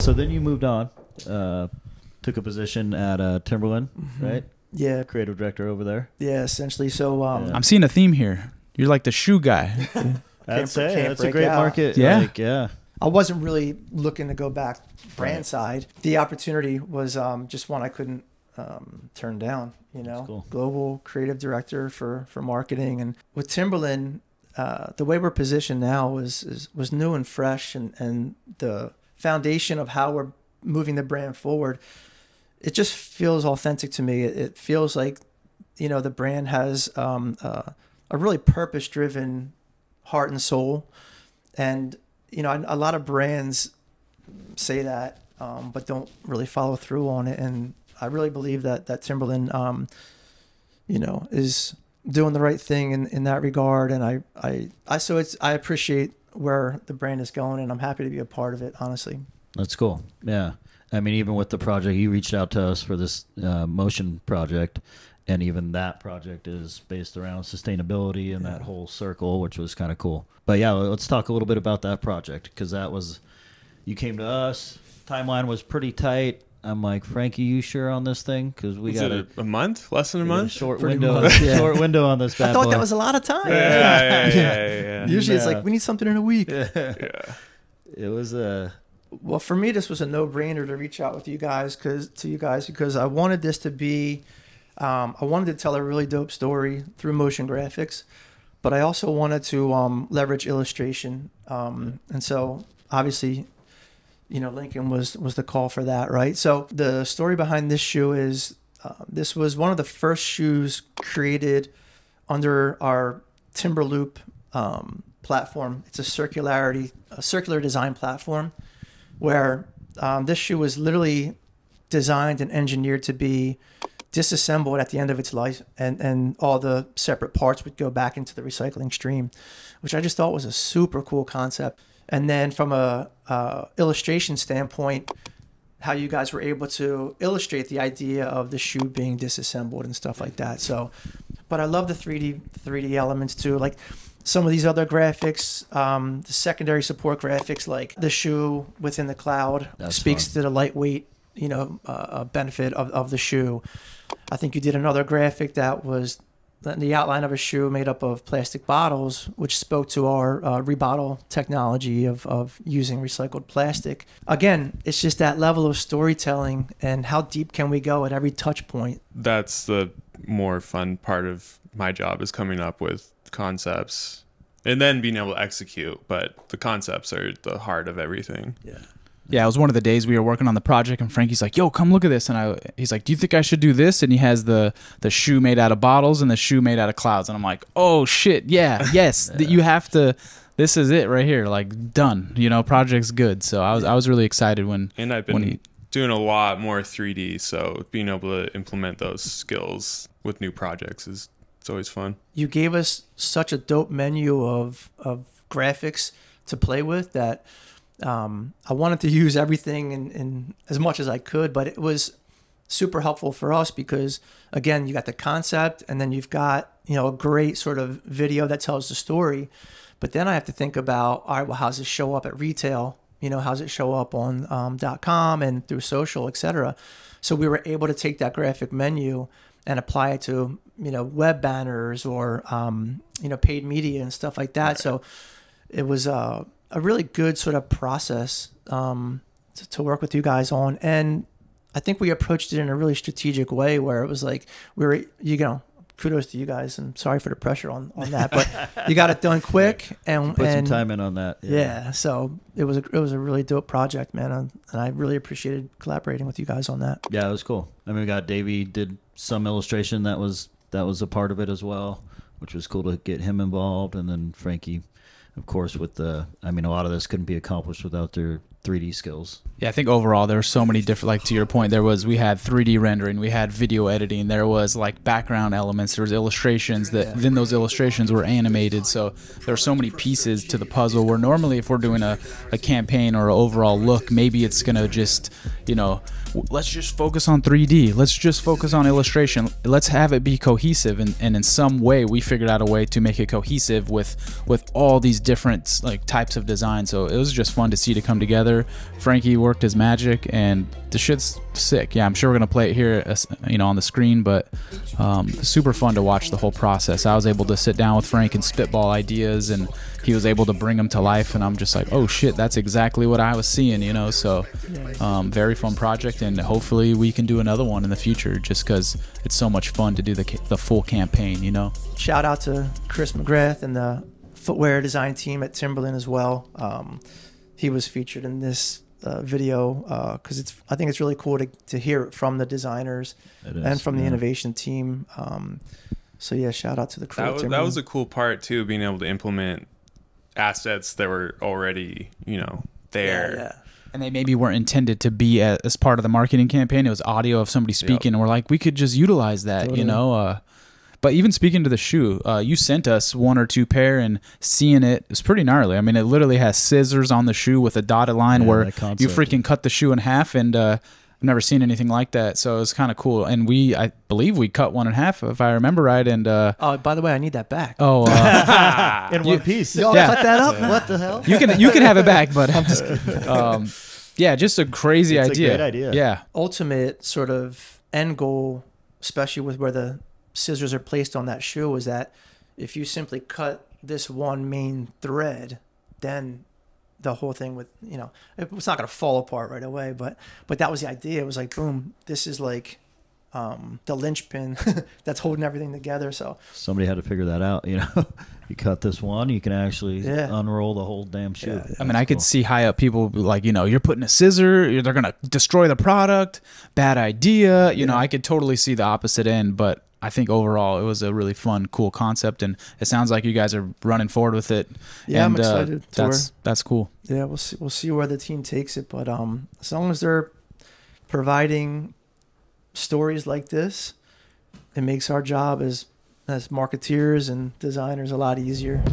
So then you moved on, took a position at Timberland, right? Yeah. Creative director over there. Yeah, essentially. So I'm seeing a theme here. You're like the shoe guy. I'd say can't that's a break great out. market. Yeah. Like, yeah. I wasn't really looking to go back brand Right. side. The opportunity was just one I couldn't turn down. You know, cool. Global creative director for marketing, and with Timberland, the way we're positioned now was new and fresh, and the foundation of how we're moving the brand forward. It just feels authentic to me. It feels like, you know, the brand has a really purpose-driven heart and soul, and you know, a lot of brands say that, but don't really follow through on it. And I really believe that Timberland, you know, is doing the right thing in that regard. And I appreciate where the brand is going, and I'm happy to be a part of it, honestly. That's cool. Yeah. I mean, even with the project, you reached out to us for this motion project, and even that project is based around sustainability and that whole circle, which was kind of cool. But yeah, let's talk a little bit about that project, because that was, you came to us, timeline was pretty tight. I'm like, Frankie, you sure on this thing? Because we got a month, less than a month, short Pretty window, much, yeah. short window on this bad I thought boy. that was a lot of time. Yeah. Usually it's No. like, we need something in a week. It was Well, for me, this was a no-brainer to reach out with you guys because I wanted this to be, I wanted to tell a really dope story through motion graphics, but I also wanted to leverage illustration, and so obviously, you know, Lincoln was the call for that, right? So the story behind this shoe is this was one of the first shoes created under our Timberloop platform. It's a circular design platform, where this shoe was literally designed and engineered to be disassembled at the end of its life, and all the separate parts would go back into the recycling stream, which I just thought was a super cool concept. And then from a illustration standpoint, how you guys were able to illustrate the idea of the shoe being disassembled and stuff like that. So, but I love the 3D elements too. Like some of these other graphics, the secondary support graphics, like the shoe within the cloud, speaks to the lightweight, you know, benefit of the shoe. I think you did another graphic that was the outline of a shoe made up of plastic bottles, which spoke to our rebottle technology of using recycled plastic. Again, it's just that level of storytelling and how deep can we go at every touch point. That's the more fun part of my job, is coming up with concepts and then being able to execute. But the concepts are the heart of everything. Yeah, it was one of the days we were working on the project, and Frankie's like, yo, come look at this. And he's like, do you think I should do this? And he has the shoe made out of bottles and the shoe made out of clouds. And I'm like, oh, shit, yes, you have to, this is it right here, like, done. You know, project's good. So I was really excited when... And I've been doing a lot more 3D, so being able to implement those skills with new projects it's always fun. You gave us such a dope menu of graphics to play with that... I wanted to use everything in as much as I could, but it was super helpful for us because, again, you got the concept, and then you've got, you know, a great sort of video that tells the story. But then I have to think about, all right, well, how's this show up at retail? You know, how's it show up on .com and through social, etc. So we were able to take that graphic menu and apply it to, you know, web banners or you know, paid media and stuff like that. Right. So it was a really good sort of process to work with you guys on. And I think we approached it in a really strategic way where it was like, you know, kudos to you guys, and sorry for the pressure on that, but you got it done quick and put some time in on that. Yeah. So it was a really dope project, man. And I really appreciated collaborating with you guys on that. Yeah, it was cool. I mean, we got Davey did some illustration that was a part of it as well, which was cool to get him involved. And then Frankie, of course, with a lot of this couldn't be accomplished without their 3D skills. Yeah, I think overall there were so many different, like to your point, we had 3D rendering, we had video editing, there was like background elements, there was illustrations then those illustrations were animated. So there are so many pieces to the puzzle where normally if we're doing a campaign or an overall look, maybe it's going to just, you know, let's just focus on 3D. Let's just focus on illustration. Let's have it be cohesive. And in some way, we figured out a way to make it cohesive with all these different like types of design. So it was just fun to see to come together. together. Frankie worked his magic, and the shit's sick. Yeah, I'm sure we're gonna play it here, on the screen, but super fun to watch the whole process. I was able to sit down with Frank and spitball ideas, and he was able to bring them to life, and I'm just like, oh shit, that's exactly what I was seeing, so very fun project, and hopefully we can do another one in the future, just because it's so much fun to do the full campaign. Shout out to Chris McGrath and the footwear design team at Timberland as well. He was featured in this video because I think it's really cool to hear it from the designers and from the innovation team. So yeah, shout out to the crew. That was a cool part too, being able to implement assets that were already there. Yeah. And they maybe weren't intended to be as part of the marketing campaign. It was audio of somebody speaking, and we're like, we could just utilize that, Totally. But even speaking to the shoe, you sent us one or two pair, and seeing it was pretty gnarly. I mean, it literally has scissors on the shoe with a dotted line where you freaking cut the shoe in half, and I've never seen anything like that. So it was kind of cool. And I believe we cut one in half, if I remember right. And oh, by the way, I need that back. Oh, in one piece. Y'all cut that up? What the hell? You can have it back, but I'm just kidding. Yeah, just a crazy idea. It's a great idea. Yeah. Ultimate sort of end goal, especially with where the scissors are placed on that shoe, is that if you simply cut this one main thread, then the whole thing it's not going to fall apart right away, but that was the idea. It was like, boom, this is like the linchpin that's holding everything together. So somebody had to figure that out. You cut this one, you can actually unroll the whole damn shoe. Yeah. I mean, I could see high up people be like, you're putting a scissor, they're gonna destroy the product, bad idea. I could totally see the opposite end, but I think overall it was a really fun, cool concept, and it sounds like you guys are running forward with it. Yeah, and, I'm excited. That's cool. Yeah, we'll see where the team takes it, but as long as they're providing stories like this, it makes our job as marketeers and designers a lot easier.